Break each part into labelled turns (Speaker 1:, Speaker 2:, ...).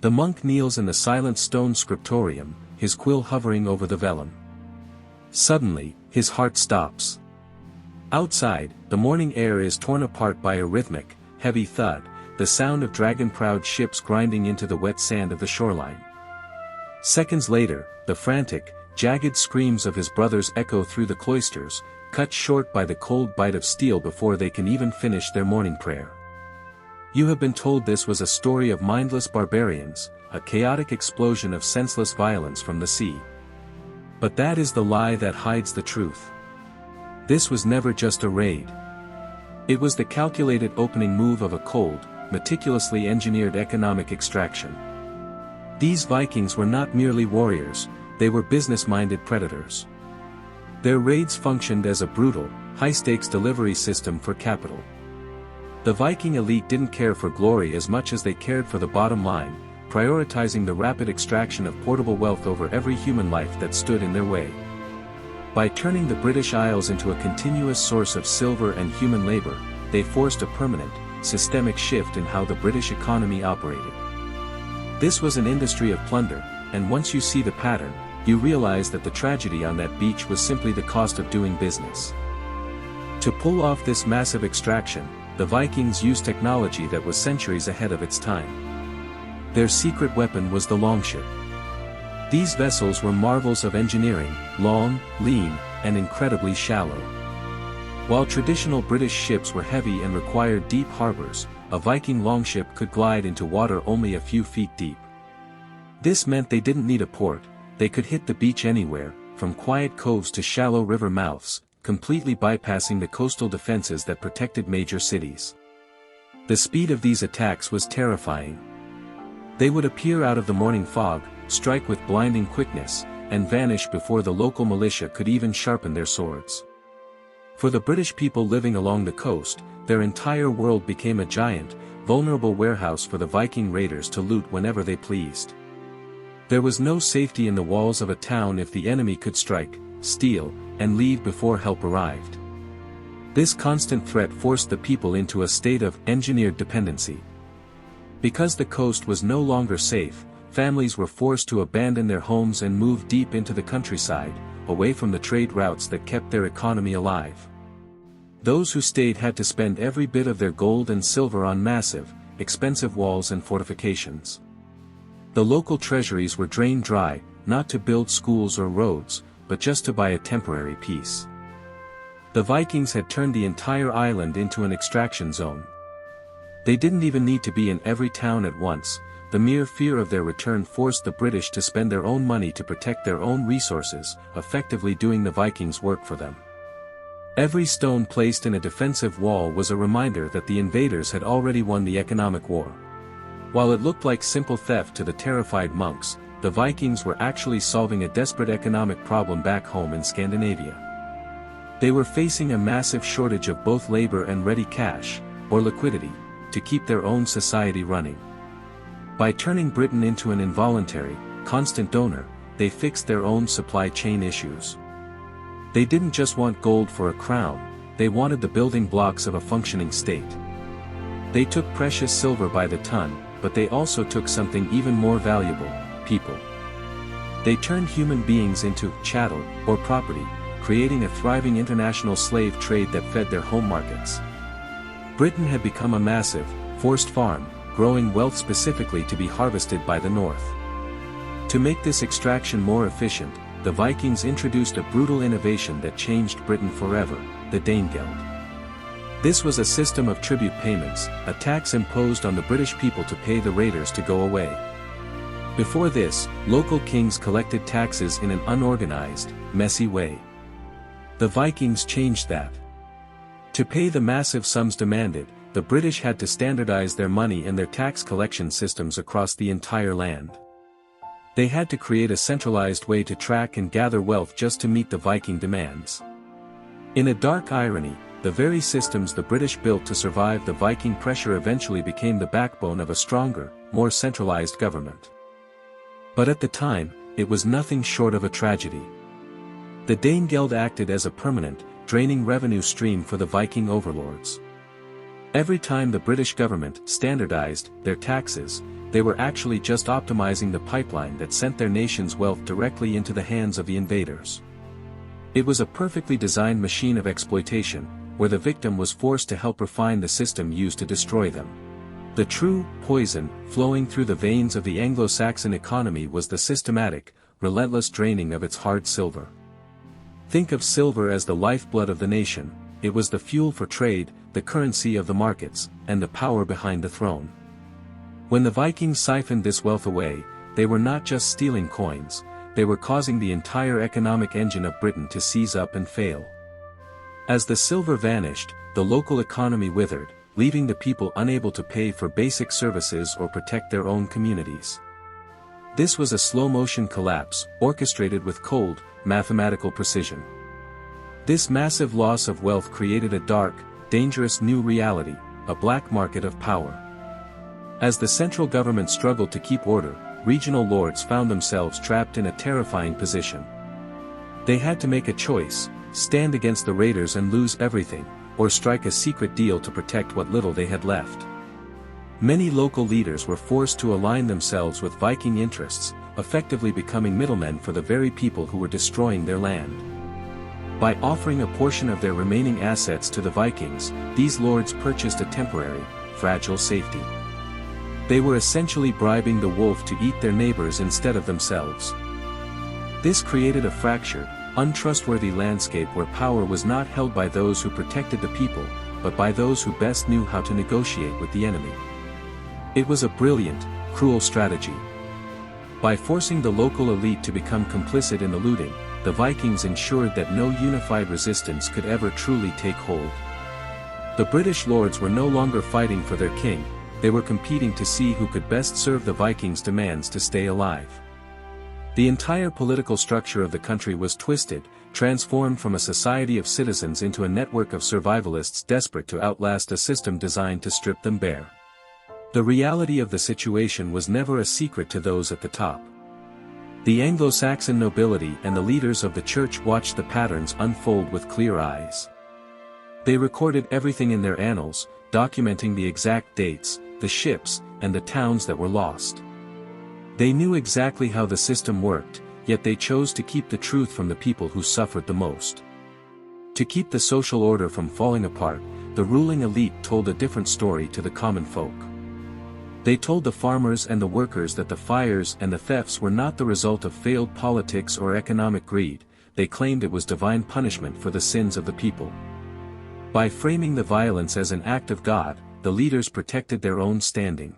Speaker 1: The monk kneels in the silent stone scriptorium, his quill hovering over the vellum. Suddenly, his heart stops. Outside, the morning air is torn apart by a rhythmic, heavy thud, the sound of dragon-prowed ships grinding into the wet sand of the shoreline. Seconds later, the frantic, jagged screams of his brothers echo through the cloisters, cut short by the cold bite of steel before they can even finish their morning prayer. You have been told this was a story of mindless barbarians, a chaotic explosion of senseless violence from the sea. But that is the lie that hides the truth. This was never just a raid. It was the calculated opening move of a cold, meticulously engineered economic extraction. These Vikings were not merely warriors, they were business-minded predators. Their raids functioned as a brutal, high-stakes delivery system for capital. The Viking elite didn't care for glory as much as they cared for the bottom line, prioritizing the rapid extraction of portable wealth over every human life that stood in their way. By turning the British Isles into a continuous source of silver and human labor, they forced a permanent, systemic shift in how the British economy operated. This was an industry of plunder, and once you see the pattern, you realize that the tragedy on that beach was simply the cost of doing business. To pull off this massive extraction, the Vikings used technology that was centuries ahead of its time. Their secret weapon was the longship. These vessels were marvels of engineering, long, lean, and incredibly shallow. While traditional British ships were heavy and required deep harbors, a Viking longship could glide into water only a few feet deep. This meant they didn't need a port, they could hit the beach anywhere, from quiet coves to shallow river mouths, completely bypassing the coastal defenses that protected major cities. The speed of these attacks was terrifying. They would appear out of the morning fog, strike with blinding quickness, and vanish before the local militia could even sharpen their swords. For the British people living along the coast, their entire world became a giant, vulnerable warehouse for the Viking raiders to loot whenever they pleased. There was no safety in the walls of a town if the enemy could strike, steal, and leave before help arrived. This constant threat forced the people into a state of engineered dependency. Because the coast was no longer safe, families were forced to abandon their homes and move deep into the countryside, away from the trade routes that kept their economy alive. Those who stayed had to spend every bit of their gold and silver on massive, expensive walls and fortifications. The local treasuries were drained dry, not to build schools or roads, but just to buy a temporary peace. The Vikings had turned the entire island into an extraction zone. They didn't even need to be in every town at once. The mere fear of their return forced the British to spend their own money to protect their own resources, effectively doing the Vikings' work for them. Every stone placed in a defensive wall was a reminder that the invaders had already won the economic war. While it looked like simple theft to the terrified monks, the Vikings were actually solving a desperate economic problem back home in Scandinavia. They were facing a massive shortage of both labor and ready cash, or liquidity, to keep their own society running. By turning Britain into an involuntary, constant donor, they fixed their own supply chain issues. They didn't just want gold for a crown, they wanted the building blocks of a functioning state. They took precious silver by the ton, but they also took something even more valuable: people. They turned human beings into chattel, or property, creating a thriving international slave trade that fed their home markets. Britain had become a massive, forced farm, growing wealth specifically to be harvested by the north. To make this extraction more efficient, the Vikings introduced a brutal innovation that changed Britain forever: the Danegeld. This was a system of tribute payments, a tax imposed on the British people to pay the raiders to go away. Before this, local kings collected taxes in an unorganized, messy way. The Vikings changed that. To pay the massive sums demanded, the British had to standardize their money and their tax collection systems across the entire land. They had to create a centralized way to track and gather wealth just to meet the Viking demands. In a dark irony, the very systems the British built to survive the Viking pressure eventually became the backbone of a stronger, more centralized government. But at the time, it was nothing short of a tragedy. The Danegeld acted as a permanent, draining revenue stream for the Viking overlords. Every time the British government standardized their taxes, they were actually just optimizing the pipeline that sent their nation's wealth directly into the hands of the invaders. It was a perfectly designed machine of exploitation, where the victim was forced to help refine the system used to destroy them. The true poison flowing through the veins of the Anglo-Saxon economy was the systematic, relentless draining of its hard silver. Think of silver as the lifeblood of the nation. It was the fuel for trade, the currency of the markets, and the power behind the throne. When the Vikings siphoned this wealth away, they were not just stealing coins, they were causing the entire economic engine of Britain to seize up and fail. As the silver vanished, the local economy withered, leaving the people unable to pay for basic services or protect their own communities. This was a slow-motion collapse, orchestrated with cold, mathematical precision. This massive loss of wealth created a dark, dangerous new reality, a black market of power. As the central government struggled to keep order, regional lords found themselves trapped in a terrifying position. They had to make a choice: stand against the raiders and lose everything, or strike a secret deal to protect what little they had left. Many local leaders were forced to align themselves with Viking interests, effectively becoming middlemen for the very people who were destroying their land. By offering a portion of their remaining assets to the Vikings, these lords purchased a temporary, fragile safety. They were essentially bribing the wolf to eat their neighbors instead of themselves. This created a fractured, untrustworthy landscape where power was not held by those who protected the people, but by those who best knew how to negotiate with the enemy. It was a brilliant, cruel strategy. By forcing the local elite to become complicit in the looting, the Vikings ensured that no unified resistance could ever truly take hold. The British lords were no longer fighting for their king, they were competing to see who could best serve the Vikings' demands to stay alive. The entire political structure of the country was twisted, transformed from a society of citizens into a network of survivalists desperate to outlast a system designed to strip them bare. The reality of the situation was never a secret to those at the top. The Anglo-Saxon nobility and the leaders of the church watched the patterns unfold with clear eyes. They recorded everything in their annals, documenting the exact dates, the ships, and the towns that were lost. They knew exactly how the system worked, yet they chose to keep the truth from the people who suffered the most. To keep the social order from falling apart, the ruling elite told a different story to the common folk. They told the farmers and the workers that the fires and the thefts were not the result of failed politics or economic greed, they claimed it was divine punishment for the sins of the people. By framing the violence as an act of God, the leaders protected their own standing.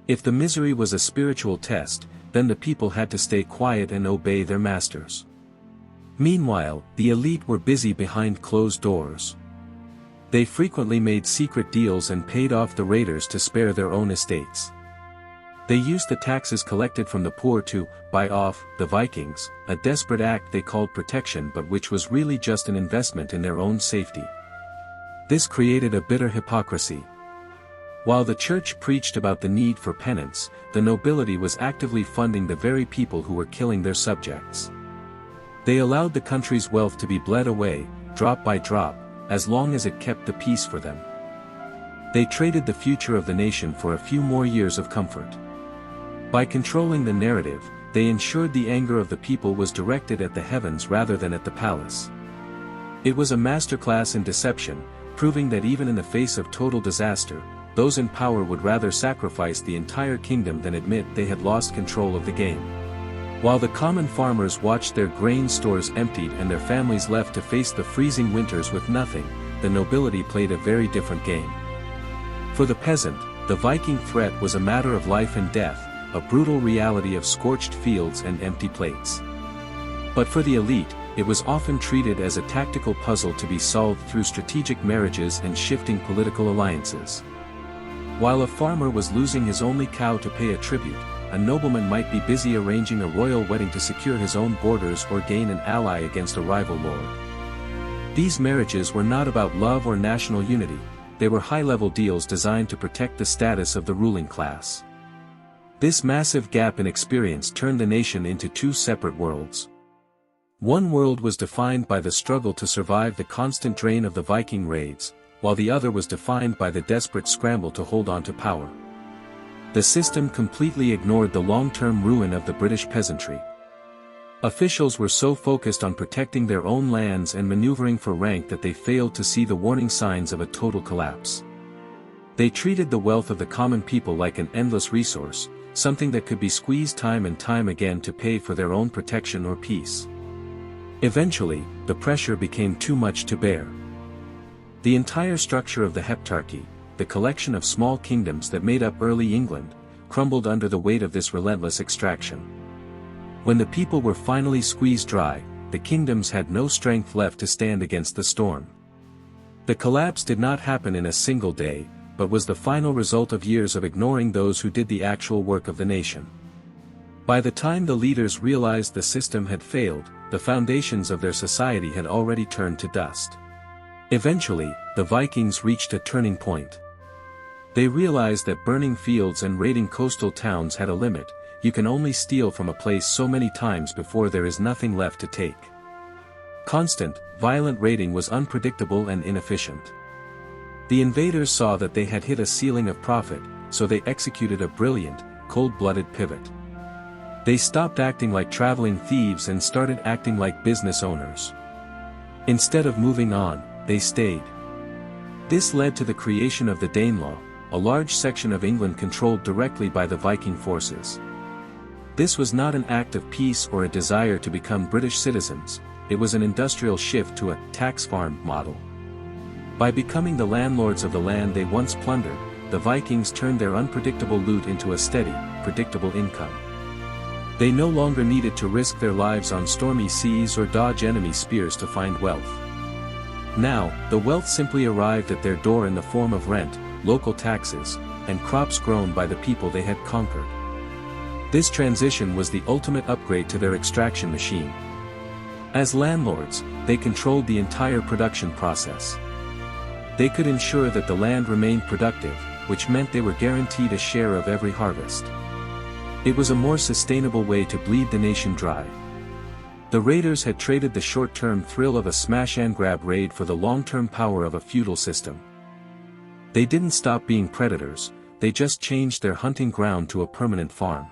Speaker 1: If the misery was a spiritual test, then the people had to stay quiet and obey their masters. Meanwhile, the elite were busy behind closed doors. They frequently made secret deals and paid off the raiders to spare their own estates. They used the taxes collected from the poor to buy off the Vikings, a desperate act they called protection but which was really just an investment in their own safety. This created a bitter hypocrisy. While the church preached about the need for penance, the nobility was actively funding the very people who were killing their subjects. They allowed the country's wealth to be bled away, drop by drop, as long as it kept the peace for them. They traded the future of the nation for a few more years of comfort. By controlling the narrative, they ensured the anger of the people was directed at the heavens rather than at the palace. It was a masterclass in deception, proving that even in the face of total disaster, those in power would rather sacrifice the entire kingdom than admit they had lost control of the game. While the common farmers watched their grain stores emptied and their families left to face the freezing winters with nothing, the nobility played a very different game. For the peasant, the Viking threat was a matter of life and death, a brutal reality of scorched fields and empty plates. But for the elite, it was often treated as a tactical puzzle to be solved through strategic marriages and shifting political alliances. While a farmer was losing his only cow to pay a tribute, a nobleman might be busy arranging a royal wedding to secure his own borders or gain an ally against a rival lord. These marriages were not about love or national unity, they were high-level deals designed to protect the status of the ruling class. This massive gap in experience turned the nation into two separate worlds. One world was defined by the struggle to survive the constant drain of the Viking raids, while the other was defined by the desperate scramble to hold on to power. The system completely ignored the long-term ruin of the British peasantry. Officials were so focused on protecting their own lands and maneuvering for rank that they failed to see the warning signs of a total collapse. They treated the wealth of the common people like an endless resource, something that could be squeezed time and time again to pay for their own protection or peace. Eventually, the pressure became too much to bear. The entire structure of the heptarchy, the collection of small kingdoms that made up early England, crumbled under the weight of this relentless extraction. When the people were finally squeezed dry, the kingdoms had no strength left to stand against the storm. The collapse did not happen in a single day, but was the final result of years of ignoring those who did the actual work of the nation. By the time the leaders realized the system had failed, the foundations of their society had already turned to dust. Eventually, the Vikings reached a turning point. They realized that burning fields and raiding coastal towns had a limit. You can only steal from a place so many times before there is nothing left to take. Constant, violent raiding was unpredictable and inefficient. The invaders saw that they had hit a ceiling of profit, so they executed a brilliant, cold-blooded pivot. They stopped acting like traveling thieves and started acting like business owners. Instead of moving on, they stayed. This led to the creation of the Danelaw, a large section of England controlled directly by the Viking forces. This was not an act of peace or a desire to become British citizens, it was an industrial shift to a tax farm model. By becoming the landlords of the land they once plundered, the Vikings turned their unpredictable loot into a steady, predictable income. They no longer needed to risk their lives on stormy seas or dodge enemy spears to find wealth. Now, the wealth simply arrived at their door in the form of rent, local taxes, and crops grown by the people they had conquered. This transition was the ultimate upgrade to their extraction machine. As landlords, they controlled the entire production process. They could ensure that the land remained productive, which meant they were guaranteed a share of every harvest. It was a more sustainable way to bleed the nation dry. The raiders had traded the short-term thrill of a smash-and-grab raid for the long-term power of a feudal system. They didn't stop being predators, they just changed their hunting ground to a permanent farm.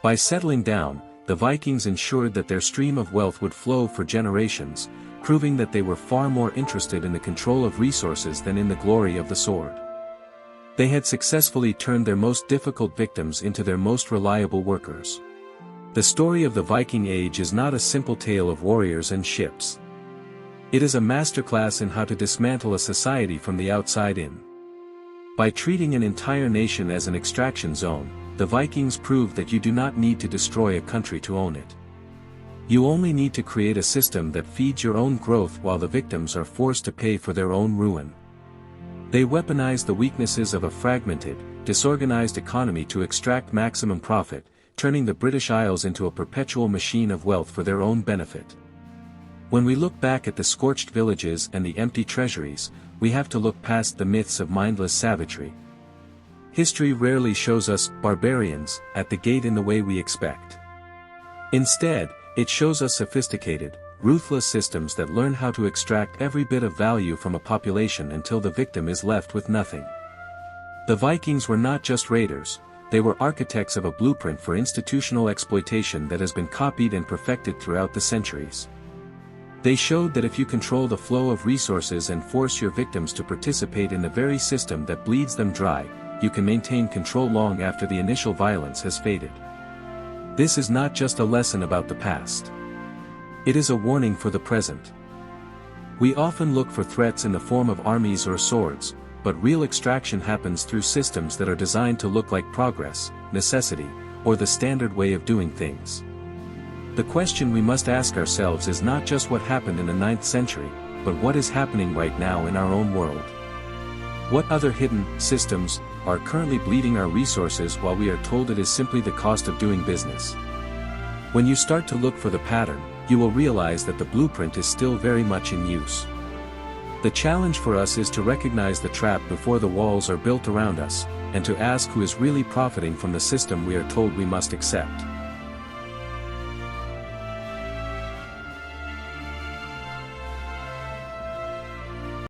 Speaker 1: By settling down, the Vikings ensured that their stream of wealth would flow for generations, proving that they were far more interested in the control of resources than in the glory of the sword. They had successfully turned their most difficult victims into their most reliable workers. The story of the Viking Age is not a simple tale of warriors and ships. It is a masterclass in how to dismantle a society from the outside in. By treating an entire nation as an extraction zone, the Vikings proved that you do not need to destroy a country to own it. You only need to create a system that feeds your own growth while the victims are forced to pay for their own ruin. They weaponized the weaknesses of a fragmented, disorganized economy to extract maximum profit, turning the British Isles into a perpetual machine of wealth for their own benefit. When we look back at the scorched villages and the empty treasuries, we have to look past the myths of mindless savagery. History rarely shows us barbarians at the gate in the way we expect. Instead, it shows us sophisticated, ruthless systems that learn how to extract every bit of value from a population until the victim is left with nothing. The Vikings were not just raiders, they were architects of a blueprint for institutional exploitation that has been copied and perfected throughout the centuries. They showed that if you control the flow of resources and force your victims to participate in the very system that bleeds them dry, you can maintain control long after the initial violence has faded. This is not just a lesson about the past. It is a warning for the present. We often look for threats in the form of armies or swords, but real extraction happens through systems that are designed to look like progress, necessity, or the standard way of doing things. The question we must ask ourselves is not just what happened in the 9th century, but what is happening right now in our own world. What other hidden systems are currently bleeding our resources while we are told it is simply the cost of doing business? When you start to look for the pattern, you will realize that the blueprint is still very much in use. The challenge for us is to recognize the trap before the walls are built around us, and to ask who is really profiting from the system we are told we must accept.